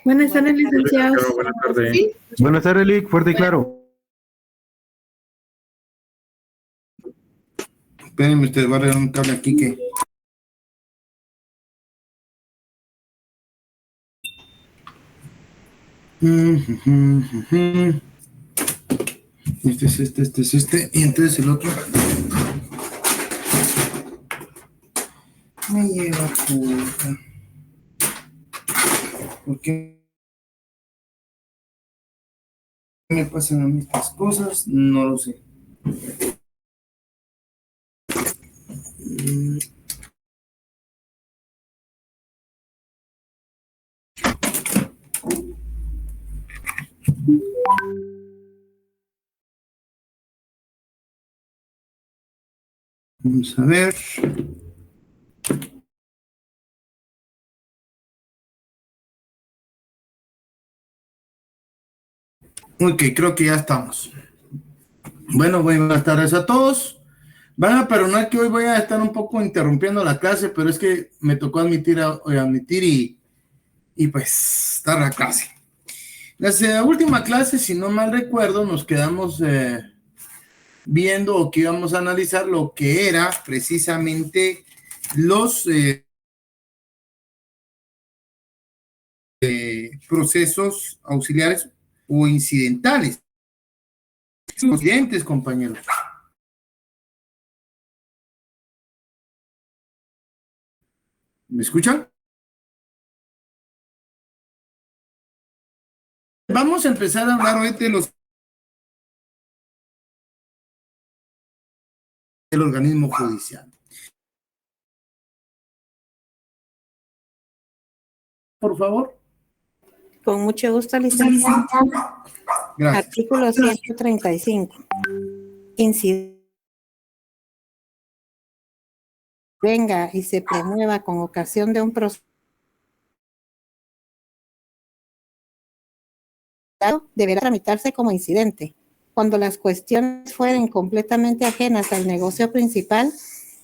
Buenas tardes, licenciados. Buenas tardes. ¿Sí? Buenas tardes, Lick, fuerte y claro. Espérenme, usted va a arreglar un cable aquí que... Este es este, y entonces el otro me lleva puta. ¿Por qué me pasan a mí estas cosas? No lo sé. Vamos a ver. Ok, creo que ya estamos. Bueno, buenas tardes a todos. Van a perdonar que hoy voy a estar un poco interrumpiendo la clase, pero es que me tocó admitir y pues dar la clase. La última clase, si no mal recuerdo, nos quedamos viendo o que íbamos a analizar lo que era precisamente los procesos auxiliares o incidentales. Incidentes, compañeros. ¿Me escuchan? Vamos a empezar a hablar hoy de los del organismo judicial. Por favor. Con mucho gusto, licenciado. Gracias. Artículo 135. Incidente venga y se promueva con ocasión de un proceso deberá tramitarse como incidente. Cuando las cuestiones fueren completamente ajenas al negocio principal,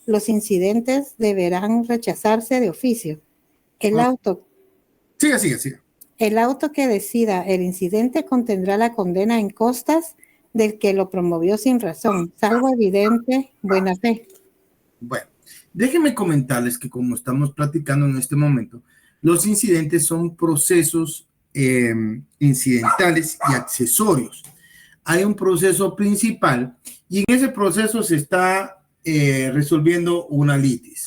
los incidentes deberán rechazarse de oficio. El auto que decida el incidente contendrá la condena en costas del que lo promovió sin razón, salvo evidente buena fe. Bueno, déjenme comentarles que como estamos platicando en este momento, los incidentes son procesos incidentales y accesorios. Hay un proceso principal y en ese proceso se está resolviendo una litis.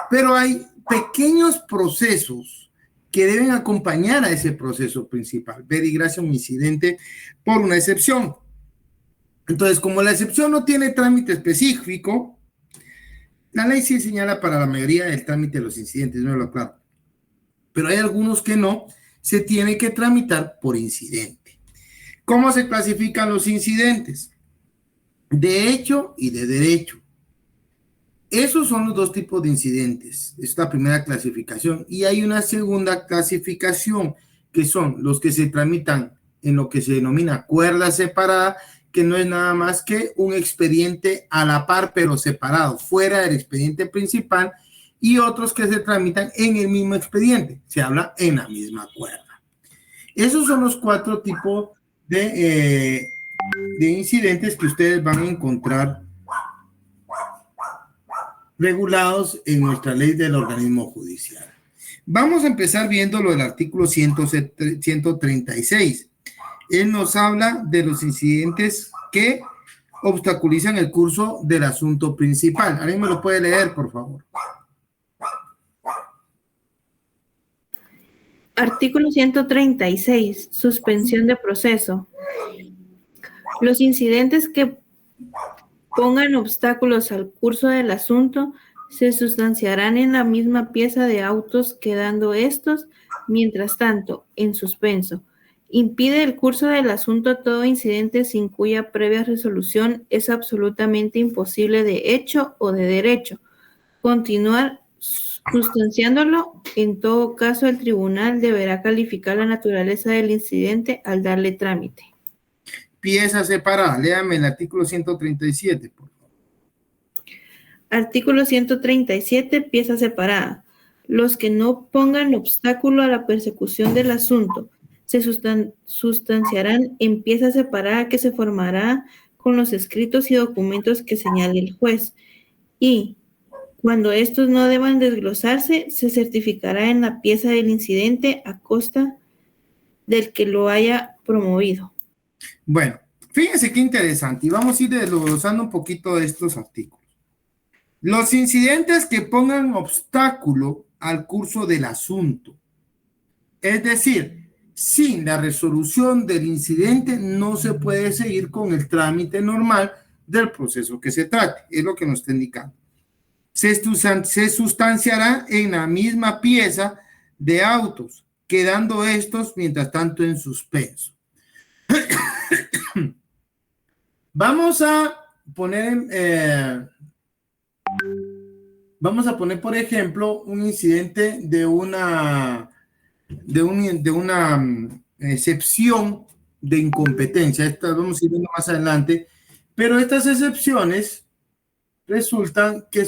Pero hay pequeños procesos que deben acompañar a ese proceso principal. Ver y gracia un incidente por una excepción. Entonces, como la excepción no tiene trámite específico, la ley sí señala para la mayoría del trámite de los incidentes, no lo aclaro. Pero hay algunos que no, se tiene que tramitar por incidente. ¿Cómo se clasifican los incidentes? De hecho y de derecho. Esos son los dos tipos de incidentes. Es la primera clasificación. Y hay una segunda clasificación, que son los que se tramitan en lo que se denomina cuerda separada, que no es nada más que un expediente a la par, pero separado, fuera del expediente principal, y otros que se tramitan en el mismo expediente. Se habla en la misma cuerda. Esos son los cuatro tipos de incidentes que ustedes van a encontrar regulados en nuestra ley del organismo judicial. Vamos a empezar viendo lo del artículo 136. Él nos habla de los incidentes que obstaculizan el curso del asunto principal. ¿Alguien me lo puede leer, por favor? Artículo 136. Suspensión de proceso. Los incidentes que pongan obstáculos al curso del asunto se sustanciarán en la misma pieza de autos, quedando estos, mientras tanto, en suspenso. Impide el curso del asunto todo incidente sin cuya previa resolución es absolutamente imposible de hecho o de derecho continuar sustanciándolo. En todo caso, el tribunal deberá calificar la naturaleza del incidente al darle trámite. Pieza separada. Léame el artículo 137, por favor. Artículo 137, pieza separada. Los que no pongan obstáculo a la persecución del asunto se sustanciarán en pieza separada que se formará con los escritos y documentos que señale el juez. Y cuando estos no deban desglosarse, se certificará en la pieza del incidente a costa del que lo haya promovido. Bueno, fíjense qué interesante y vamos a ir desglosando un poquito de estos artículos. Los incidentes que pongan obstáculo al curso del asunto, es decir, sin la resolución del incidente no se puede seguir con el trámite normal del proceso que se trate, es lo que nos está indicando. Se sustanciará en la misma pieza de autos, quedando estos mientras tanto en suspenso. Vamos a poner, por ejemplo, un incidente de una excepción de incompetencia. Esta vamos a ir viendo más adelante, pero estas excepciones resultan que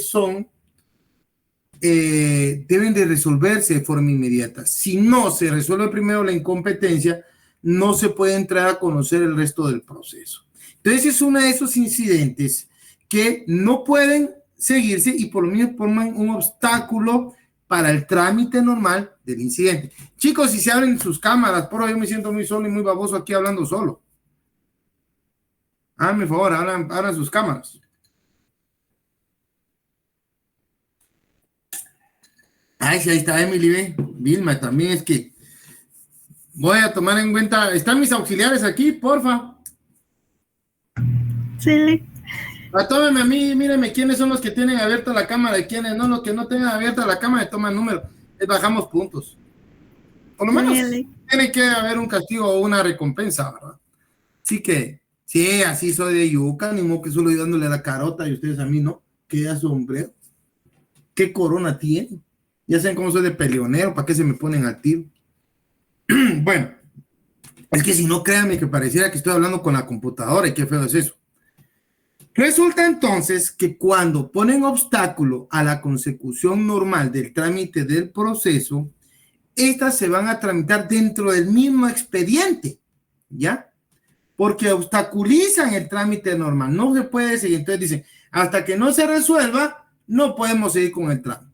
deben de resolverse de forma inmediata. Si no se resuelve primero la incompetencia, no se puede entrar a conocer el resto del proceso. Entonces es uno de esos incidentes que no pueden seguirse y por lo menos forman un obstáculo para el trámite normal del incidente. Chicos, si se abren sus cámaras, por hoy yo me siento muy solo y muy baboso aquí hablando solo. Háganme el favor, abran sus cámaras. Ay, sí, ahí está Emily, ve. Vilma también, es que voy a tomar en cuenta. ¿Están mis auxiliares aquí, porfa? Sí. Tómenme a mí, mírenme quiénes son los que tienen abierta la cámara y quiénes no. Los que no tengan abierta la cámara toman número. Les bajamos puntos. Por lo menos tiene que haber un castigo o una recompensa, ¿verdad? Así que, sí, así soy de yuca, ni modo que solo dándole la carota y ustedes a mí no. Qué sombrero. ¿Qué corona tiene? Ya saben cómo soy de peleonero, ¿para qué se me ponen al tiro? Bueno, es que si no, créanme que pareciera que estoy hablando con la computadora y qué feo es eso. Resulta entonces que cuando ponen obstáculo a la consecución normal del trámite del proceso, estas se van a tramitar dentro del mismo expediente, ¿ya? Porque obstaculizan el trámite normal, no se puede seguir. Entonces dicen, hasta que no se resuelva, no podemos seguir con el trámite.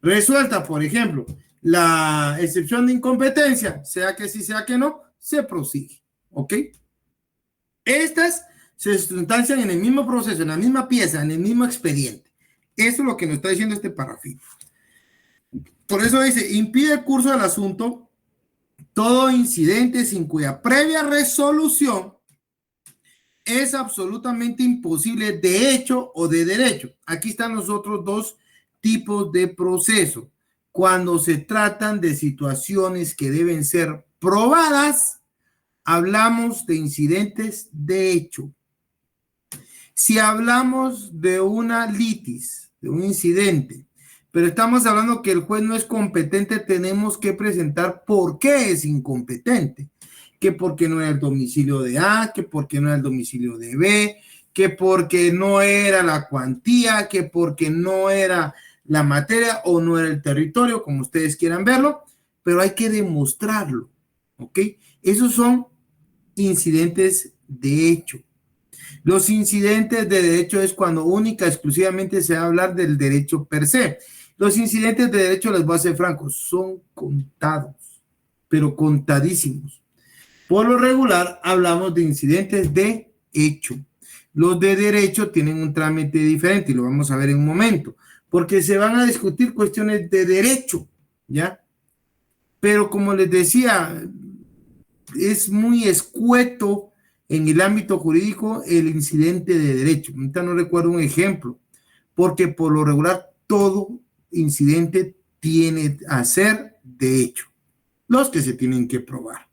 Resuelta, por ejemplo, la excepción de incompetencia, sea que sí, sea que no, se prosigue, ¿ok? Estas se sustancian en el mismo proceso, en la misma pieza, en el mismo expediente. Eso es lo que nos está diciendo este párrafo. Por eso dice, impide el curso del asunto todo incidente sin cuya previa resolución es absolutamente imposible de hecho o de derecho. Aquí están los otros dos tipos de proceso. Cuando se tratan de situaciones que deben ser probadas, hablamos de incidentes de hecho. Si hablamos de una litis, de un incidente, pero estamos hablando que el juez no es competente, tenemos que presentar por qué es incompetente. Que porque no era el domicilio de A, que porque no era el domicilio de B, que porque no era la cuantía, que porque no era la materia o no era el territorio, como ustedes quieran verlo, pero hay que demostrarlo, ¿ok? Esos son incidentes de hecho. Los incidentes de derecho es cuando única, exclusivamente se va a hablar del derecho per se. Los incidentes de derecho, les voy a ser francos, son contados, pero contadísimos. Por lo regular, hablamos de incidentes de hecho. Los de derecho tienen un trámite diferente y lo vamos a ver en un momento, porque se van a discutir cuestiones de derecho, ¿ya? Pero como les decía, es muy escueto en el ámbito jurídico el incidente de derecho. Ahorita no recuerdo un ejemplo, porque por lo regular todo incidente tiene a ser de hecho, los que se tienen que probar.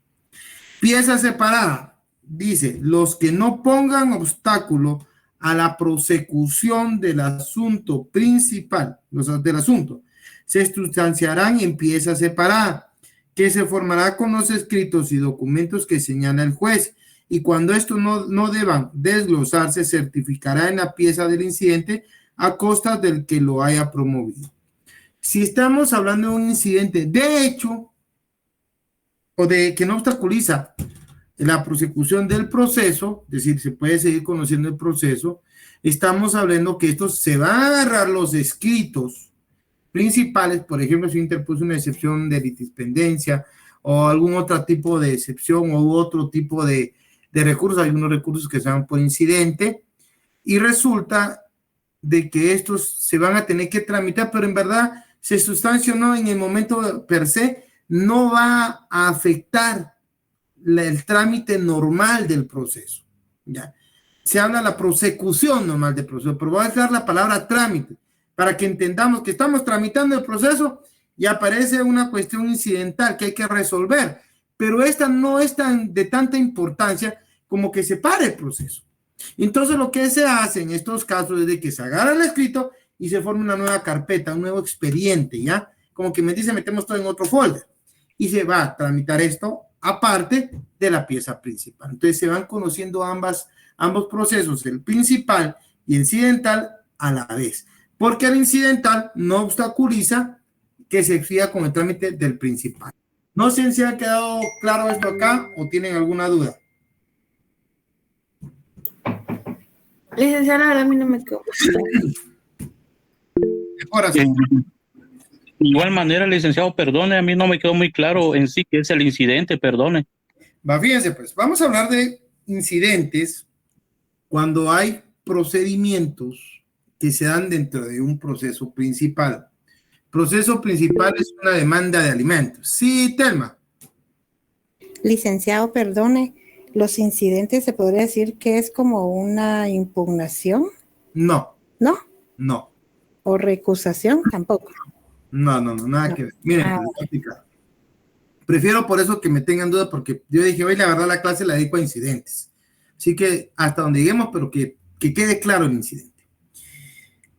Pieza separada, dice, los que no pongan obstáculo a la prosecución del asunto principal, del asunto, se sustanciarán en pieza separada, que se formará con los escritos y documentos que señala el juez, y cuando estos no deban desglosarse, certificará en la pieza del incidente a costa del que lo haya promovido. Si estamos hablando de un incidente de hecho o de que no obstaculiza la prosecución del proceso, es decir, se puede seguir conociendo el proceso, estamos hablando que esto se va a agarrar los escritos principales, por ejemplo, si interpuso una excepción de litispendencia o algún otro tipo de excepción o otro tipo de recursos, hay unos recursos que se dan por incidente, y resulta de que estos se van a tener que tramitar, pero en verdad se sustanció en el momento per se, no va a afectar el trámite normal del proceso. ¿Ya? Se habla de la prosecución normal del proceso, pero voy a dejar la palabra trámite para que entendamos que estamos tramitando el proceso y aparece una cuestión incidental que hay que resolver, pero esta no es de tanta importancia como que se pare el proceso. Entonces lo que se hace en estos casos es de que se agarra el escrito y se forma una nueva carpeta, un nuevo expediente, ¿ya? Como que me dice, metemos todo en otro folder y se va a tramitar esto aparte de la pieza principal. Entonces se van conociendo ambos procesos, el principal y incidental a la vez, porque el incidental no obstaculiza que se siga con el trámite del principal. No sé si ha quedado claro esto acá o tienen alguna duda. Licenciada, la verdad a mí no me quedó. Ahora sí. De igual manera, licenciado, perdone, a mí no me quedó muy claro en sí qué es el incidente, perdone. Va, fíjense, pues, vamos a hablar de incidentes cuando hay procedimientos que se dan dentro de un proceso principal. Proceso principal es una demanda de alimentos. Sí, Telma. Licenciado, perdone, los incidentes se podría decir que es como una impugnación, No, ¿no? no. O recusación, tampoco. No, nada que ver. Miren, les voy a explicar. Prefiero por eso que me tengan duda, porque yo dije, oye, la verdad la clase la dedico a incidentes. Así que hasta donde lleguemos, pero que quede claro el incidente.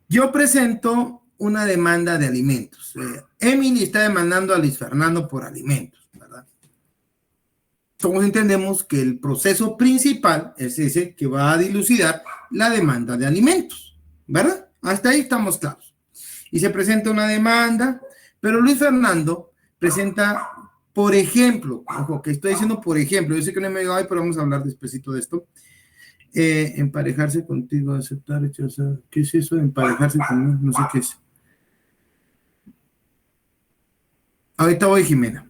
Yo presento una demanda de alimentos. Emily está demandando a Luis Fernando por alimentos, ¿verdad? Todos entendemos que el proceso principal es ese que va a dilucidar la demanda de alimentos, ¿verdad? Hasta ahí estamos claros. Y se presenta una demanda, pero Luis Fernando presenta, por ejemplo, ojo, que estoy diciendo por ejemplo, yo sé que no me digo, ay, pero vamos a hablar despacito de esto. Emparejarse contigo, aceptar, rechazar. ¿Qué es eso de emparejarse conmigo? No sé qué es. Ahorita voy, Jimena.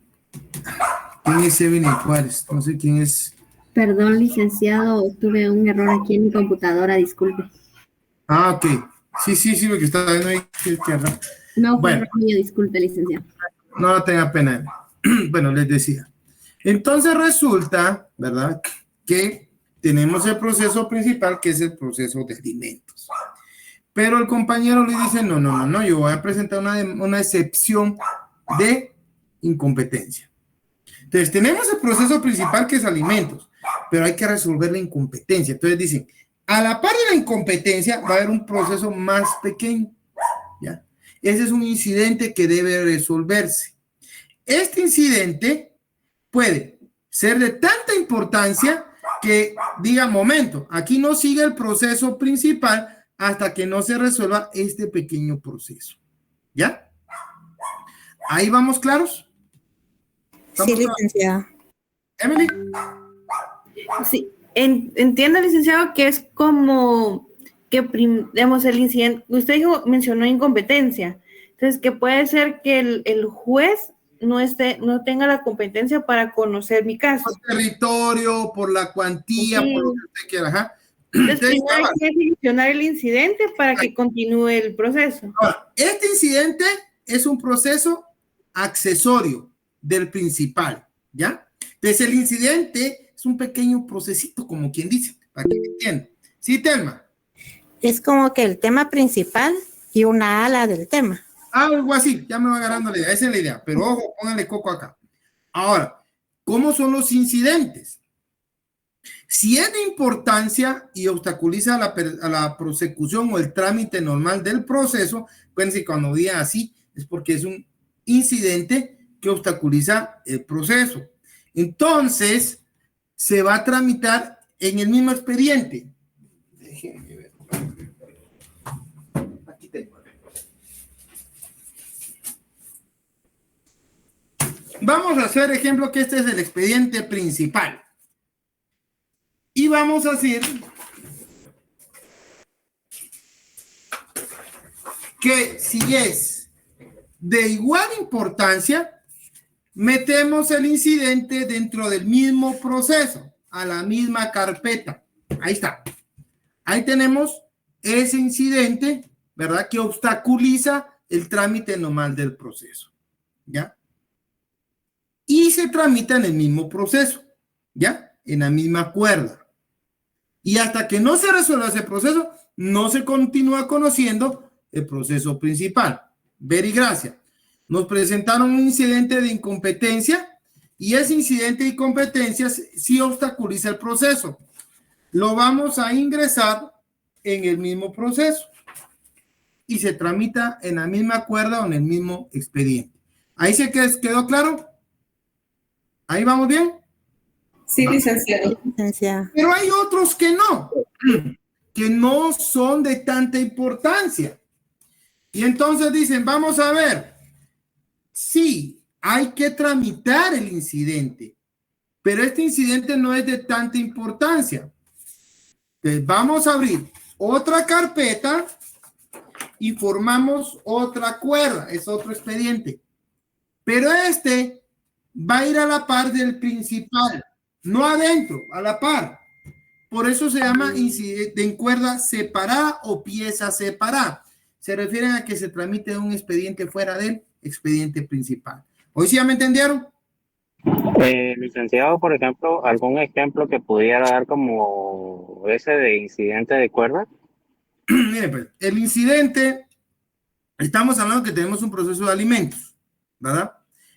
¿Quién es Evelyn Juárez? No sé quién es. Perdón, licenciado, tuve un error aquí en mi computadora, disculpe. Ah, ok. Sí, porque estaba viendo ahí. No, fue Bueno. error mío, disculpe, licenciado. No tenga pena. Bueno, les decía. Entonces resulta, ¿verdad?, que tenemos el proceso principal, que es el proceso de alimentos. Pero el compañero le dice, no, yo voy a presentar una excepción de incompetencia. Entonces, tenemos el proceso principal, que es alimentos, pero hay que resolver la incompetencia. Entonces dicen, a la par de la incompetencia va a haber un proceso más pequeño, ¿ya? Ese es un incidente que debe resolverse. Este incidente puede ser de tanta importancia que diga, momento, aquí no sigue el proceso principal hasta que no se resuelva este pequeño proceso. ¿Ya? ¿Ahí vamos claros? Sí, licenciado. Emily. Sí, entiendo, licenciado, que es como que, digamos, el incidente, usted mencionó incompetencia, entonces que puede ser que el juez no tenga la competencia para conocer mi caso. Por territorio, por la cuantía, Sí. por lo que usted quiera. Ajá. Entonces, primero hay que solucionar el incidente para que continúe el proceso. Ahora, este incidente es un proceso accesorio del principal, ¿ya? Entonces, el incidente es un pequeño procesito, como quien dice, para que me entiendan. ¿Sí, Telma? Es como que el tema principal y una ala del tema. Algo así, ya me va agarrando la idea, esa es la idea, pero ojo, póngale coco acá. Ahora, ¿cómo son los incidentes? Si es de importancia y obstaculiza a la prosecución o el trámite normal del proceso, acuérdense, cuando diga así, es porque es un incidente que obstaculiza el proceso. Entonces, se va a tramitar en el mismo expediente. Déjenme ver. Aquí tengo. Vamos a hacer ejemplo que este es el expediente principal. Y vamos a decir que si es de igual importancia, metemos el incidente dentro del mismo proceso, a la misma carpeta. Ahí está. Ahí tenemos ese incidente, ¿verdad? Que obstaculiza el trámite normal del proceso, ¿ya? Y se tramita en el mismo proceso, ¿ya? En la misma cuerda. Y hasta que no se resuelva ese proceso, no se continúa conociendo el proceso principal. Ver y gracia. Nos presentaron un incidente de incompetencia y ese incidente de incompetencia sí obstaculiza el proceso. Lo vamos a ingresar en el mismo proceso y se tramita en la misma cuerda o en el mismo expediente. ¿Ahí se quedó claro? ¿Ahí vamos bien? Sí, licenciado. Licenciada. Pero hay otros que no son de tanta importancia. Y entonces dicen, vamos a ver, sí, hay que tramitar el incidente, pero este incidente no es de tanta importancia. Entonces vamos a abrir otra carpeta y formamos otra cuerda, es otro expediente. Pero este va a ir a la par del principal, no adentro, a la par. Por eso se llama incidente en cuerda separada o pieza separada. Se refieren a que se tramite un expediente fuera del expediente principal. ¿Hoy sí ya me entendieron? Licenciado, por ejemplo, algún ejemplo que pudiera dar como ese de incidente de cuerda. Miren, pues, el incidente, estamos hablando que tenemos un proceso de alimentos, ¿verdad?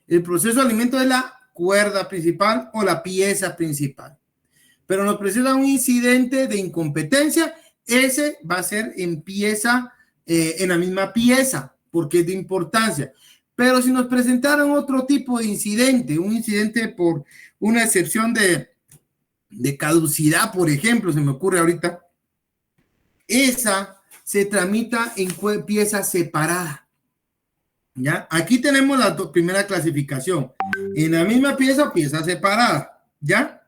El proceso de alimentos es la cuerda principal o la pieza principal. Pero nos presenta un incidente de incompetencia, ese va a ser en pieza, en la misma pieza, porque es de importancia. Pero si nos presentaron otro tipo de incidente, un incidente por una excepción de caducidad, por ejemplo, se me ocurre ahorita, esa se tramita en pieza separada. ¿Ya? Aquí tenemos la primera clasificación. En la misma pieza, pieza separada. ¿Ya?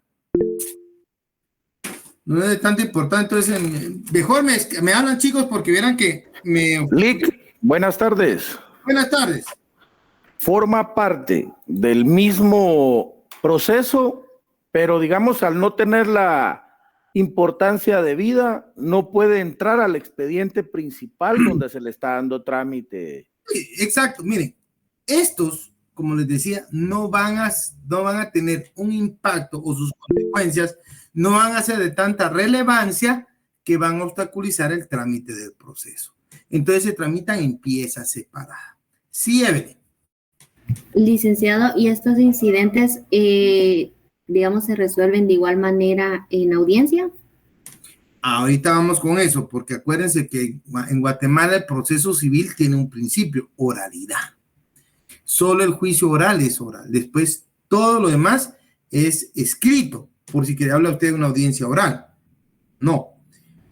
No es de tanta importancia. Entonces, mejor me hablan, chicos, porque verán que me... Lic, buenas tardes. Buenas tardes. Forma parte del mismo proceso, pero digamos, al no tener la importancia debida, no puede entrar al expediente principal donde se le está dando trámite. Exacto, miren, estos, como les decía, no van a tener un impacto o sus consecuencias no van a ser de tanta relevancia que van a obstaculizar el trámite del proceso. Entonces se tramitan en piezas separadas. Sí, Evelyn. Licenciado, ¿y estos incidentes, digamos, se resuelven de igual manera en audiencia? Ahorita vamos con eso, porque acuérdense que en Guatemala el proceso civil tiene un principio, oralidad. Solo el juicio oral es oral. Después todo lo demás es escrito, por si quiere hablar usted de una audiencia oral. No.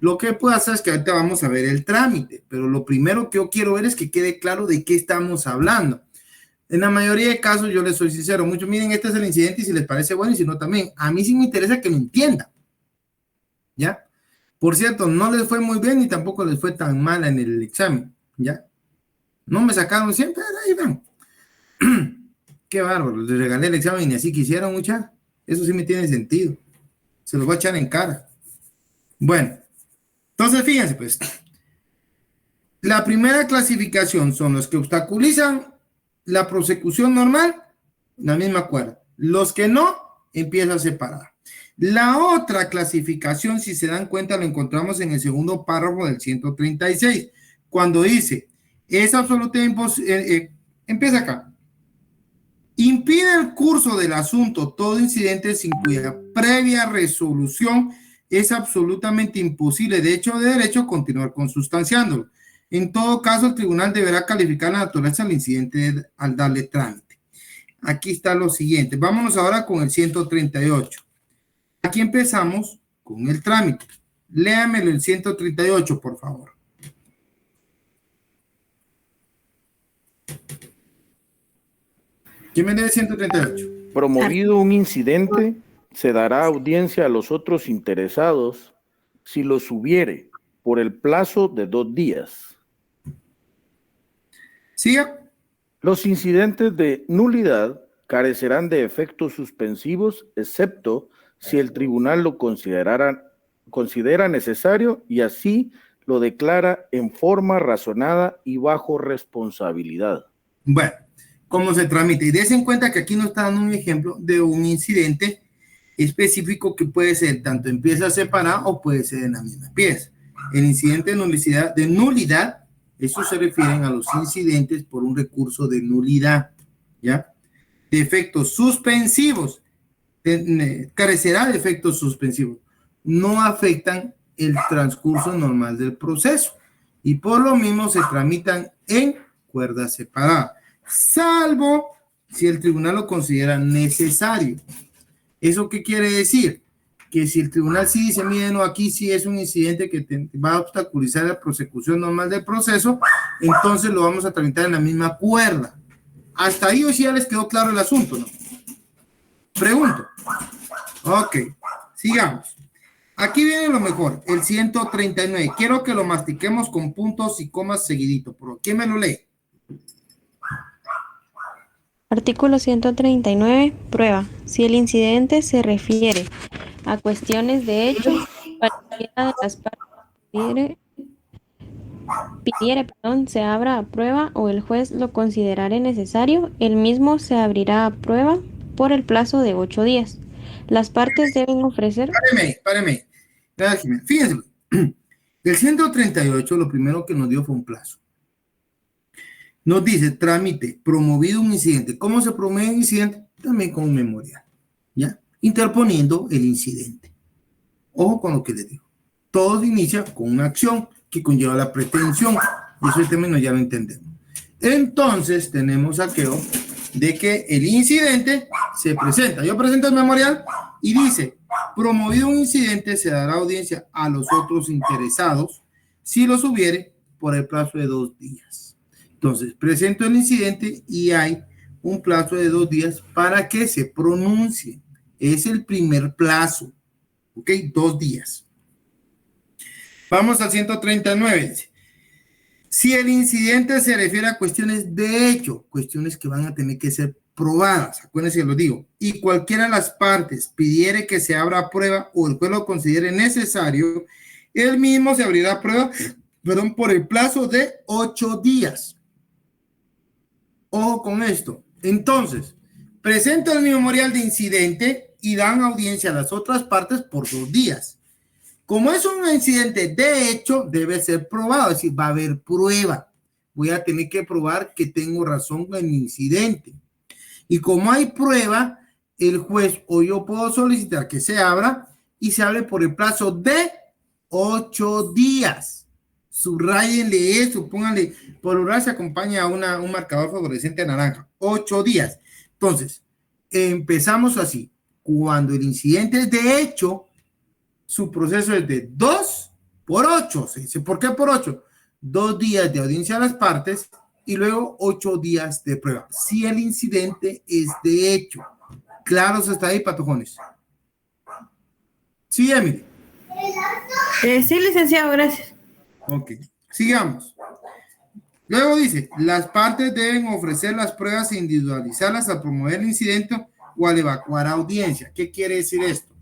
Lo que puede hacer es que ahorita vamos a ver el trámite, pero lo primero que yo quiero ver es que quede claro de qué estamos hablando. En la mayoría de casos, yo les soy sincero, muchos miren, este es el incidente y si les parece bueno y si no también. A mí sí me interesa que lo entiendan. ¿Ya? Por cierto, no les fue muy bien ni tampoco les fue tan mal en el examen. ¿Ya? No me sacaron siempre, ahí van. Qué bárbaro, les regalé el examen y ni así quisieron, mucha. Eso sí me tiene sentido. Se los voy a echar en cara. Bueno, entonces fíjense pues. La primera clasificación son los que obstaculizan la prosecución normal, la misma cuerda. Los que no, empieza separada. La otra clasificación, si se dan cuenta, lo encontramos en el segundo párrafo del 136, cuando dice, es absolutamente imposible, empieza acá. Impide el curso del asunto todo incidente sin cuya previa resolución es absolutamente imposible, de hecho de derecho, continuar consustanciándolo. En todo caso, el tribunal deberá calificar la naturaleza del incidente al darle trámite. Aquí está lo siguiente. Vámonos ahora con el 138. Aquí empezamos con el trámite. Léamelo el 138, por favor. ¿Quién me lee 138? Promovido un incidente, se dará audiencia a los otros interesados si los hubiere por el plazo de 2 días. Siga. Los incidentes de nulidad carecerán de efectos suspensivos, excepto si el tribunal lo considera necesario y así lo declara en forma razonada y bajo responsabilidad. Bueno, ¿cómo se tramita? Y des en cuenta que aquí nos está dando un ejemplo de un incidente específico que puede ser tanto en piezas separadas o puede ser en la misma pieza. El incidente de nulidad, eso se refieren a los incidentes por un recurso de nulidad, ¿ya? De efectos suspensivos, carecerá de efectos suspensivos, no afectan el transcurso normal del proceso y por lo mismo se tramitan en cuerda separada, salvo si el tribunal lo considera necesario. ¿Eso qué quiere decir? Que si el tribunal sí dice, miren, no, aquí sí es un incidente que va a obstaculizar la prosecución normal del proceso, entonces lo vamos a tramitar en la misma cuerda. Hasta ahí hoy sí ya les quedó claro el asunto, ¿no? Pregunto. Ok, sigamos. Aquí viene lo mejor, el 139. Quiero que lo mastiquemos con puntos y comas seguidito. ¿Quién me lo lee? Artículo 139. Prueba. Si el incidente se refiere a cuestiones de hecho, cualquiera de las partes pidiere, se abra a prueba o el juez lo considerare necesario, el mismo se abrirá a prueba por el plazo de 8 días. Las partes deben ofrecer... Páreme. Fíjense, el 138 lo primero que nos dio fue un plazo. Nos dice, trámite, promovido un incidente. ¿Cómo se promueve un incidente? También con un memorial, ¿ya? Interponiendo el incidente. Ojo con lo que les digo. Todo inicia con una acción que conlleva la pretensión. Y ese término ya lo entendemos. Entonces, tenemos aquello de que el incidente se presenta. Yo presento el memorial y dice, promovido un incidente, se dará audiencia a los otros interesados, si los hubiere, por el plazo de 2 días. Entonces, presento el incidente y hay un plazo de 2 días para que se pronuncie. Es el primer plazo. ¿Ok? 2 días. Vamos al 139. Si el incidente se refiere a cuestiones de hecho, cuestiones que van a tener que ser probadas, acuérdense que lo digo, y cualquiera de las partes pidiere que se abra a prueba o el juez lo considere necesario, él mismo se abrirá a prueba, por el plazo de 8 días. Ojo con esto. Entonces, presenta el memorial de incidente y dan audiencia a las otras partes por 2 días. Como es un incidente de hecho, debe ser probado, es decir, va a haber prueba. Voy a tener que probar que tengo razón en el incidente. Y como hay prueba, el juez o yo puedo solicitar que se abra y se abre por el plazo de 8 días. Subrayenle eso, pónganle, por orar se acompaña a un marcador fluorescente naranja. 8 días. Entonces, empezamos así. Cuando el incidente es de hecho, su proceso es de 2 por 8. ¿Se dice por qué por 8? 2 días de audiencia a las partes y luego 8 días de prueba. Si el incidente es de hecho. ¿Claros hasta ahí, patojones? Sí, Emily. Sí, licenciado, gracias. Ok, sigamos. Luego dice, las partes deben ofrecer las pruebas e individualizarlas al promover el incidente o al evacuar audiencia. ¿Qué quiere decir esto?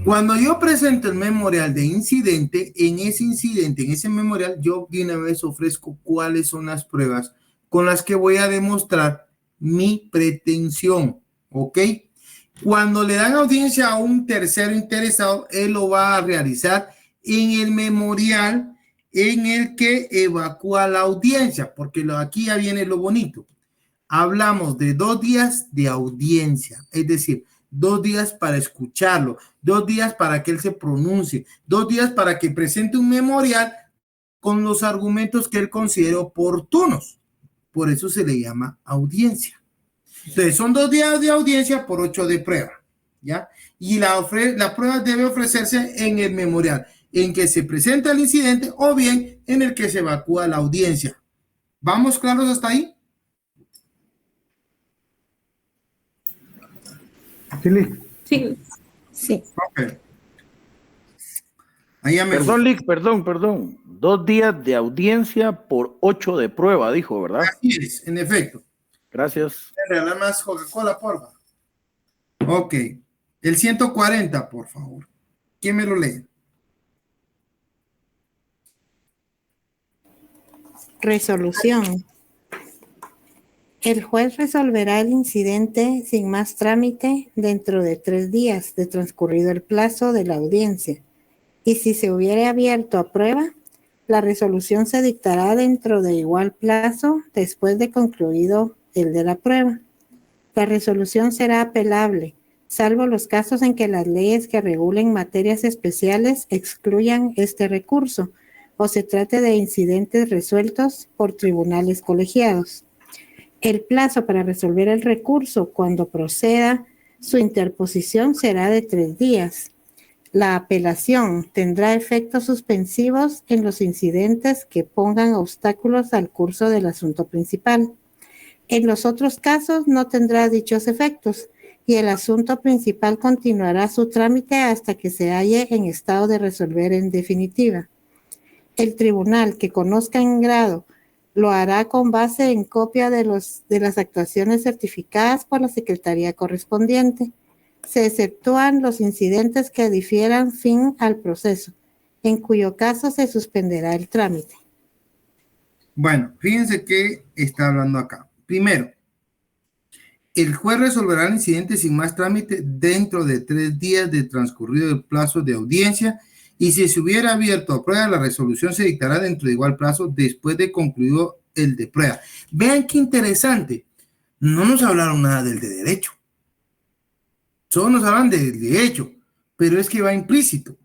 Cuando yo presento el memorial de incidente, en ese memorial, yo de una vez ofrezco cuáles son las pruebas con las que voy a demostrar mi pretensión, ¿ok? Cuando le dan audiencia a un tercero interesado, él lo va a realizar en el memorial en el que evacúa la audiencia, porque aquí ya viene lo bonito. Hablamos de 2 días de audiencia, es decir, 2 días para escucharlo, 2 días para que él se pronuncie, 2 días para que presente un memorial con los argumentos que él considere oportunos. Por eso se le llama audiencia. Entonces, son 2 días de audiencia por 8 de prueba, ¿ya? Y la prueba debe ofrecerse en el memorial, en que se presenta el incidente o bien en el que se evacúa la audiencia. ¿Vamos claros hasta ahí? Sí, Lick. Sí. Sí. Ok. Ahí ya me Perdón, Lick, perdón. 2 días de audiencia por 8 de prueba, dijo, ¿verdad? Así es, en efecto. Gracias. Nada más Coca-Cola, porfa. Ok. El 140, por favor. ¿Quién me lo lee? Resolución. El juez resolverá el incidente sin más trámite dentro de 3 días de transcurrido el plazo de la audiencia. Y si se hubiere abierto a prueba, la resolución se dictará dentro de igual plazo después de concluido el de la prueba. La resolución será apelable, salvo los casos en que las leyes que regulen materias especiales excluyan este recurso o se trate de incidentes resueltos por tribunales colegiados. El plazo para resolver el recurso cuando proceda su interposición será de 3 días. La apelación tendrá efectos suspensivos en los incidentes que pongan obstáculos al curso del asunto principal. En los otros casos no tendrá dichos efectos y el asunto principal continuará su trámite hasta que se halle en estado de resolver en definitiva. El tribunal que conozca en grado lo hará con base en copia de las actuaciones certificadas por la Secretaría correspondiente. Se exceptúan los incidentes que difieran fin al proceso, en cuyo caso se suspenderá el trámite. Bueno, fíjense que está hablando acá. Primero, el juez resolverá el incidente sin más trámite dentro de 3 días de transcurrido el plazo de audiencia y si se hubiera abierto a prueba, la resolución se dictará dentro de igual plazo después de concluido el de prueba. Vean qué interesante. No nos hablaron nada del de derecho. Solo nos hablan del derecho, pero es que va implícito.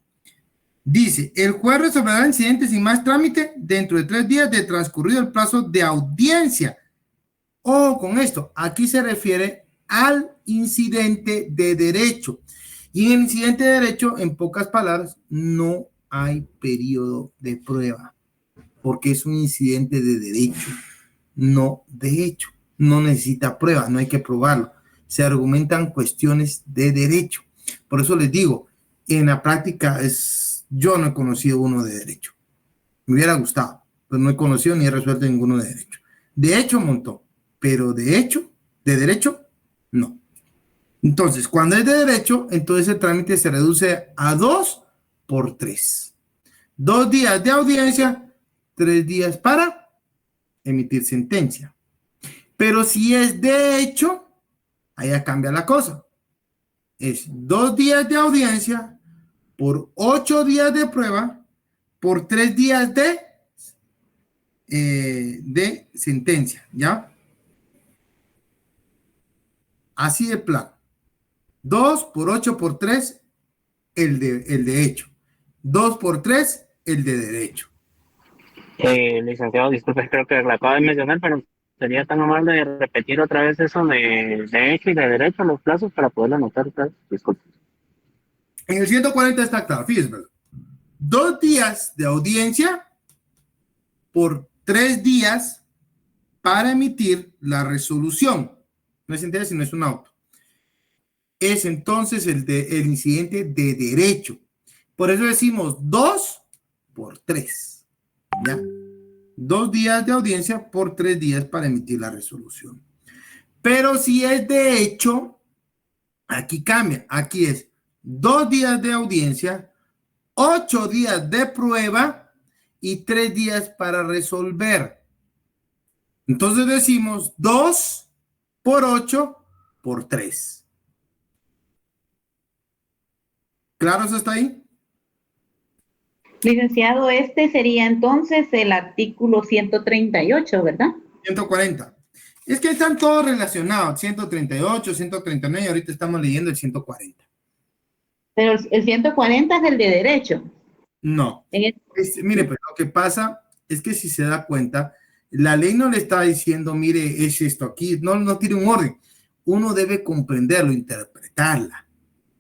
Dice, el juez resolverá el incidente sin más trámite dentro de 3 días de transcurrido el plazo de audiencia. Ojo con esto, aquí se refiere al incidente de derecho. Y en el incidente de derecho, en pocas palabras, no hay periodo de prueba, porque es un incidente de derecho, no de hecho. No necesita prueba, no hay que probarlo. Se argumentan cuestiones de derecho. Por eso les digo, en la práctica yo no he conocido uno de derecho. Me hubiera gustado, pero no he conocido ni he resuelto ninguno de derecho. De hecho, un montón, pero de derecho, no. Entonces, cuando es de derecho, entonces el trámite se reduce a 2 por 3. 2 días de audiencia, 3 días para emitir sentencia. Pero si es de hecho, allá cambia la cosa. Es 2 días de audiencia por 8 días de prueba por 3 días de sentencia, ¿ya? Así de plano. 2 por 8 por 3, el de hecho. 2 por 3, el de derecho. Licenciado, disculpe, creo que lo acabo de mencionar, pero sería tan amable de repetir otra vez eso de hecho y de derecho, los plazos para poderlo anotar otra vez. Disculpe. En el 140 está claro, fíjense. 2 días de audiencia por 3 días para emitir la resolución. No es sentencia, sino es un auto. Es entonces el incidente de derecho. Por eso decimos 2 por 3. ¿Ya? 2 días de audiencia por 3 días para emitir la resolución. Pero si es de hecho, aquí cambia. Aquí es 2 días de audiencia, 8 días de prueba y 3 días para resolver. Entonces decimos 2 por 8 por 3. ¿Claros hasta ahí? Licenciado, este sería entonces el artículo 138, ¿verdad? 140. Es que están todos relacionados, 138, 139, ahorita estamos leyendo el 140. Pero el 140 es el de derecho. No. Mire, pero lo que pasa es que si se da cuenta, la ley no le está diciendo, mire, es esto aquí, no tiene un orden. Uno debe comprenderlo, interpretarla,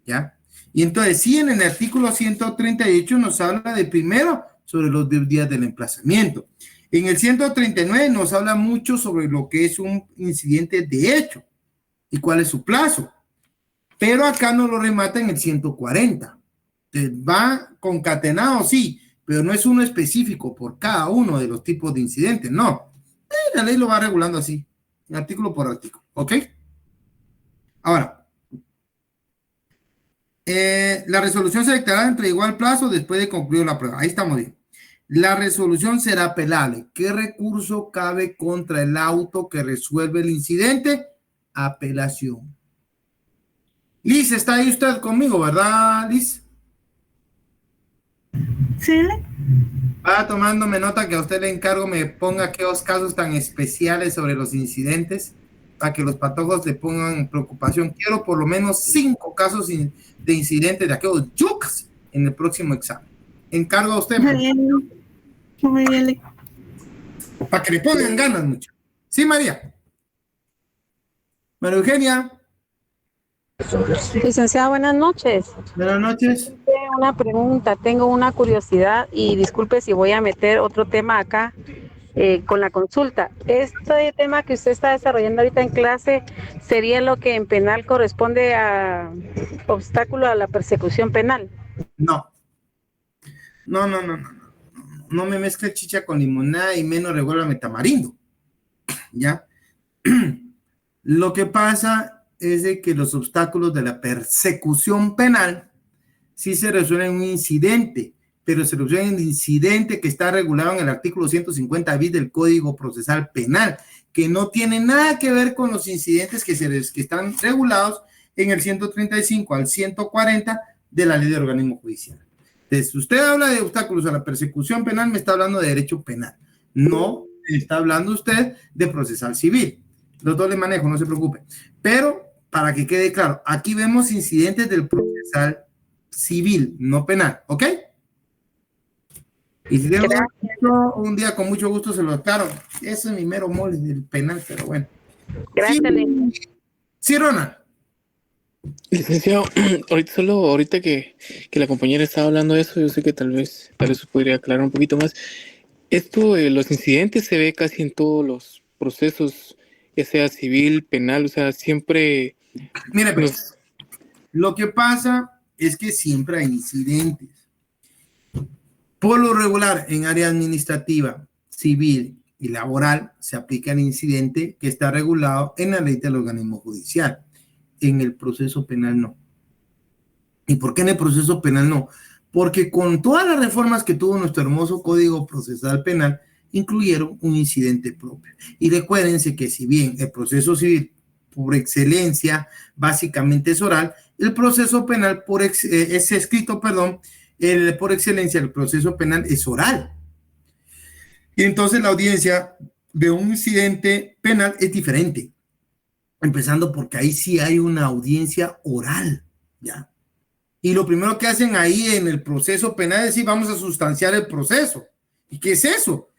¿ya? Y entonces, sí, en el artículo 138 nos habla de primero sobre los días del emplazamiento. En el 139 nos habla mucho sobre lo que es un incidente de hecho y cuál es su plazo. pero acá no lo remata en el 140. Va concatenado, sí, pero no es uno específico por cada uno de los tipos de incidentes, no. La ley lo va regulando así, artículo por artículo, ¿ok? Ahora, la resolución se dictará entre igual plazo después de concluir la prueba. Ahí estamos bien. La resolución será apelable. ¿Qué recurso cabe contra el auto que resuelve el incidente? Apelación. Liz, está ahí usted conmigo, ¿verdad, Liz? Sí. Va tomándome nota que a usted le encargo me ponga aquellos casos tan especiales sobre los incidentes para que los patojos le pongan preocupación. Quiero por lo menos 5 casos de incidentes de aquellos yucas en el próximo examen. Encargo a usted. Muy bien. Para que le pongan ganas mucho. Sí, María. María Eugenia. Licenciada, buenas noches. Buenas noches. Una pregunta, tengo una curiosidad y disculpe si voy a meter otro tema acá con la consulta. Este tema que usted está desarrollando ahorita en clase sería lo que en penal corresponde a obstáculo a la persecución penal. No. No me mezcle chicha con limonada y menos revuélvame tamarindo. ¿Ya? Lo que pasa es de que los obstáculos de la persecución penal sí se resuelven en un incidente, pero se resuelven en un incidente que está regulado en el artículo 150 bis del Código Procesal Penal, que no tiene nada que ver con los incidentes que están regulados en el 135 al 140 de la Ley de Organismo Judicial. Entonces, usted habla de obstáculos a la persecución penal, me está hablando de derecho penal. No está hablando usted de procesal civil. Los dos le manejo, no se preocupe. Pero, para que quede claro, aquí vemos incidentes del procesal civil, no penal, ¿ok? Y si tengo un día con mucho gusto se lo aclaro. Ese es mi mero mole del penal, pero bueno. Gracias. Sí, Ronald. Licenciado, ahorita que la compañera estaba hablando de eso, yo sé que tal vez podría aclarar un poquito más. Esto, los incidentes se ve casi en todos los procesos, ya sea civil, penal, o sea, siempre... Mire, pues, lo que pasa es que siempre hay incidentes. Por lo regular, en área administrativa, civil y laboral, se aplica el incidente que está regulado en la ley del organismo judicial. En el proceso penal no. ¿Y por qué en el proceso penal no? Porque con todas las reformas que tuvo nuestro hermoso Código Procesal Penal, incluyeron un incidente propio. Y recuérdense que si bien el proceso civil por excelencia básicamente es oral, el proceso penal por excelencia el proceso penal es oral. Y entonces la audiencia de un incidente penal es diferente. Empezando porque ahí sí hay una audiencia oral, ¿ya? Y lo primero que hacen ahí en el proceso penal es decir, vamos a sustanciar el proceso. ¿Y qué es eso?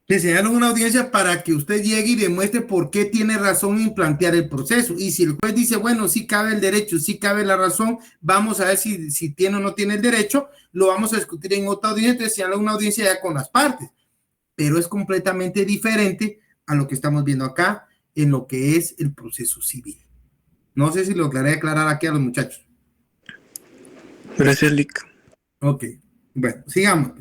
Le señalan una audiencia para que usted llegue y demuestre por qué tiene razón en plantear el proceso. Y si el juez dice, bueno, sí cabe el derecho, sí cabe la razón, vamos a ver si tiene o no tiene el derecho, lo vamos a discutir en otra audiencia, entonces señala una audiencia ya con las partes. Pero es completamente diferente a lo que estamos viendo acá en lo que es el proceso civil. No sé si lo lograré aclarar aquí a los muchachos. Gracias, Lic. Ok, bueno, sigamos.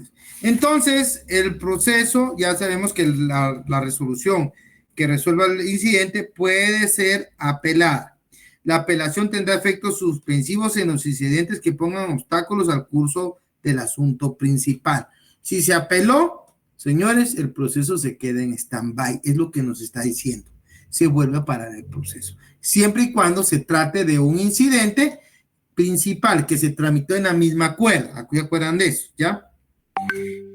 Entonces, el proceso, ya sabemos que la resolución que resuelva el incidente puede ser apelada. La apelación tendrá efectos suspensivos en los incidentes que pongan obstáculos al curso del asunto principal. Si se apeló, señores, el proceso se queda en stand-by, es lo que nos está diciendo. Se vuelve a parar el proceso. Siempre y cuando se trate de un incidente principal que se tramitó en la misma cuerda. ¿Aquí se acuerdan de eso? ¿Ya?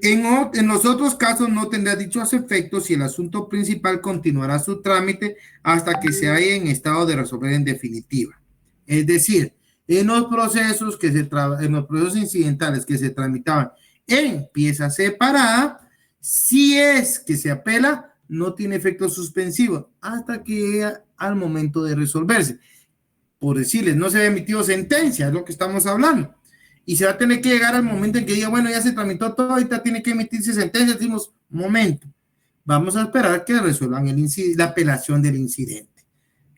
En los otros casos no tendrá dichos efectos y el asunto principal continuará su trámite hasta que se haya en estado de resolver en definitiva. Es decir, en los procesos incidentales que se tramitaban en pieza separada, si es que se apela, no tiene efecto suspensivo hasta que llegue al momento de resolverse. Por decirles, no se ha emitido sentencia, es lo que estamos hablando. Y se va a tener que llegar al momento en que diga, bueno, ya se tramitó todo, ahorita tiene que emitirse sentencia. Decimos, momento, vamos a esperar que resuelvan la apelación del incidente.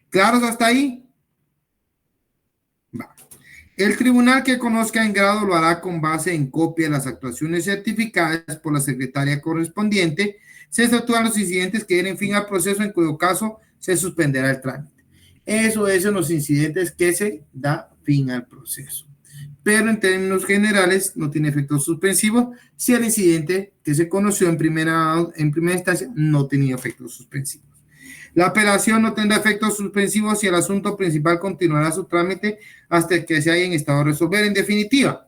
¿Claros hasta ahí? Va. El tribunal que conozca en grado lo hará con base en copia de las actuaciones certificadas por la secretaria correspondiente. Se efectúan los incidentes que den fin al proceso, en cuyo caso se suspenderá el trámite. Eso es en los incidentes que se da fin al proceso. Pero en términos generales no tiene efectos suspensivos si el incidente que se conoció en primera instancia no tenía efectos suspensivos. La apelación no tendrá efectos suspensivos si el asunto principal continuará su trámite hasta que se haya en estado de resolver. En definitiva,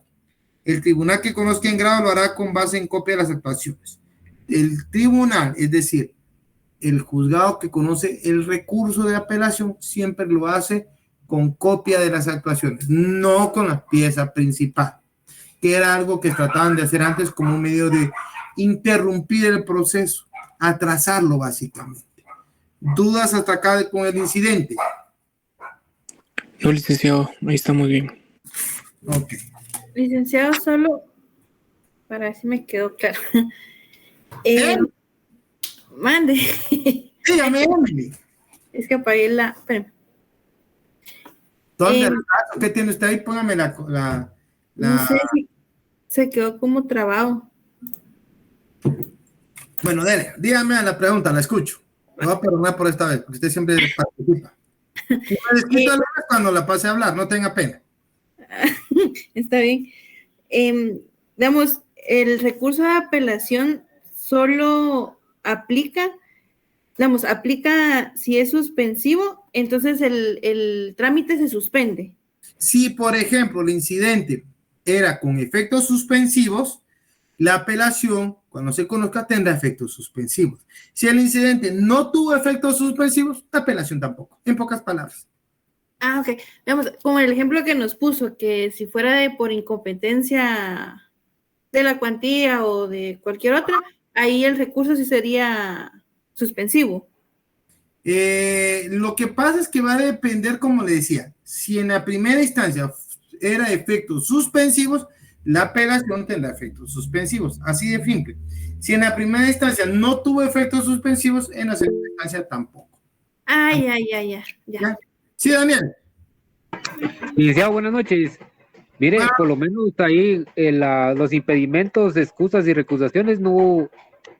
el tribunal que conozca en grado lo hará con base en copia de las actuaciones. El tribunal, es decir, el juzgado que conoce el recurso de apelación, siempre lo hace con copia de las actuaciones, no con la pieza principal, que era algo que trataban de hacer antes como un medio de interrumpir el proceso, atrasarlo básicamente. ¿Dudas hasta acá con el incidente? No, licenciado, ahí está muy bien. Ok. Licenciado, solo para ver si me quedó claro. Mande. Dígame, Emily. Es que apagué la... Espérame. ¿Dónde ¿qué tiene usted ahí? Póngame No sé si se quedó como trabado. Bueno, dele, dígame a la pregunta, la escucho. Me voy a perdonar por esta vez, porque usted siempre participa. Cuando la pase a hablar, no tenga pena. Está bien. Digamos, el recurso de apelación solo aplica si es suspensivo, entonces el trámite se suspende. Si, por ejemplo, el incidente era con efectos suspensivos, la apelación, cuando se conozca, tendrá efectos suspensivos. Si el incidente no tuvo efectos suspensivos, la apelación tampoco, en pocas palabras. Ah, ok. Digamos, como el ejemplo que nos puso, que si fuera por incompetencia de la cuantía o de cualquier otra, ahí el recurso sí sería suspensivo. Lo que pasa es que va a depender, como le decía, si en la primera instancia era efectos suspensivos, la apelación tendrá efectos suspensivos, así de simple. Si en la primera instancia no tuvo efectos suspensivos, en la segunda instancia tampoco. Ya. Sí, Daniel. Licenciado, buenas noches. Mire, por lo menos ahí los impedimentos, excusas y recusaciones no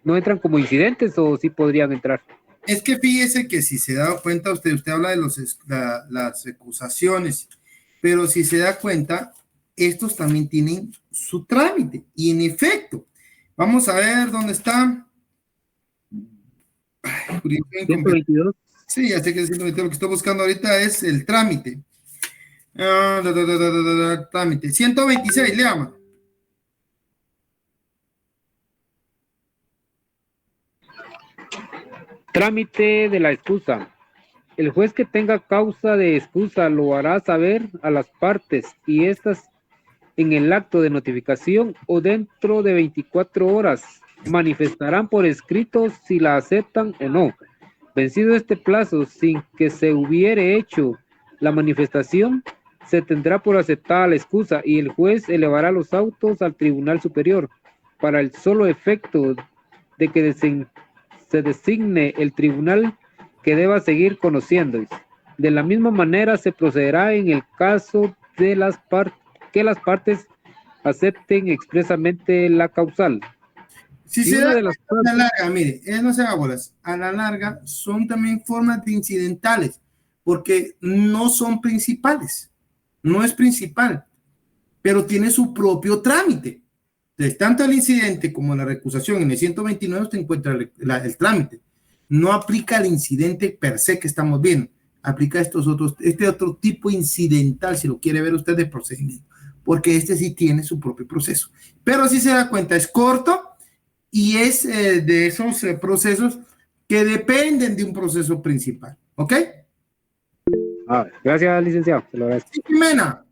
entran como incidentes, o sí podrían entrar. Es que fíjese que si se da cuenta, usted habla de las recusaciones, pero si se da cuenta, estos también tienen su trámite. Y en efecto, vamos a ver dónde está. 122. Sí, ya sé que es 122. Lo que estoy buscando ahorita es el trámite. Trámite. 126, le llama. Trámite de la excusa. El juez que tenga causa de excusa lo hará saber a las partes y estas en el acto de notificación o dentro de 24 horas manifestarán por escrito si la aceptan o no. Vencido este plazo sin que se hubiere hecho la manifestación, se tendrá por aceptada la excusa y el juez elevará los autos al Tribunal Superior para el solo efecto de que se designe el tribunal que deba seguir conociendo. De la misma manera se procederá en el caso de que las partes acepten expresamente la causal. Si se da a la larga, mire, no se haga bolas, a la larga son también formas de incidentales, porque no son principales, no es principal, pero tiene su propio trámite. Entonces, tanto el incidente como la recusación en el 129 usted encuentra el trámite. No aplica el incidente per se que estamos viendo, aplica este otro tipo incidental, si lo quiere ver usted, de procedimiento, porque este sí tiene su propio proceso. Pero si se da cuenta, es corto y es de esos procesos que dependen de un proceso principal. ¿Ok? Gracias, licenciado. Se lo agradezco. Sí, Jimena.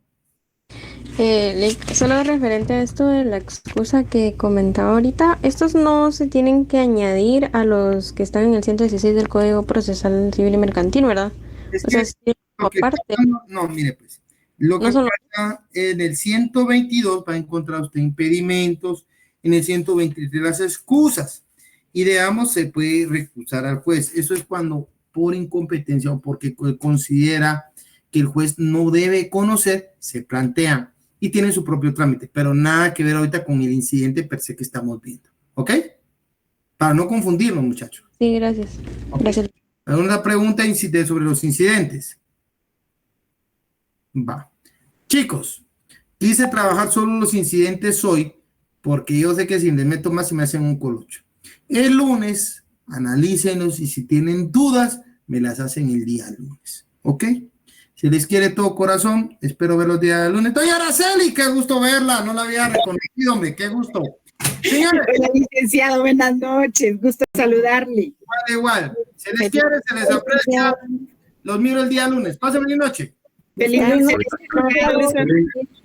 Solo referente a esto de la excusa que comentaba ahorita, estos no se tienen que añadir a los que están en el 116 del Código Procesal Civil y Mercantil, ¿verdad? No, mire pues, lo que pasa en el 122 va a encontrar usted impedimentos, en el 123 las excusas, y digamos se puede recusar al juez. Eso es cuando por incompetencia o porque considera que el juez no debe conocer, se plantean y tienen su propio trámite, pero nada que ver ahorita con el incidente per se que estamos viendo. ¿Ok? Para no confundirnos, muchachos. Sí, gracias. Gracias. ¿Alguna pregunta sobre los incidentes? Va. Chicos, quise trabajar solo los incidentes hoy porque yo sé que si les meto más se me hacen un colocho. El lunes, analícenlos y si tienen dudas, me las hacen el día lunes. ¿Ok? Si les quiere todo corazón, espero verlos el día lunes. Doña Araceli, qué gusto verla. No la había reconocido, hombre. Qué gusto. Señores. Hola, licenciado. Buenas noches. Gusto saludarle. Igual. Se les quiere, se les aprecia. Los miro el día lunes. Pasen buena noche. Feliz noche.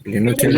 Feliz noche.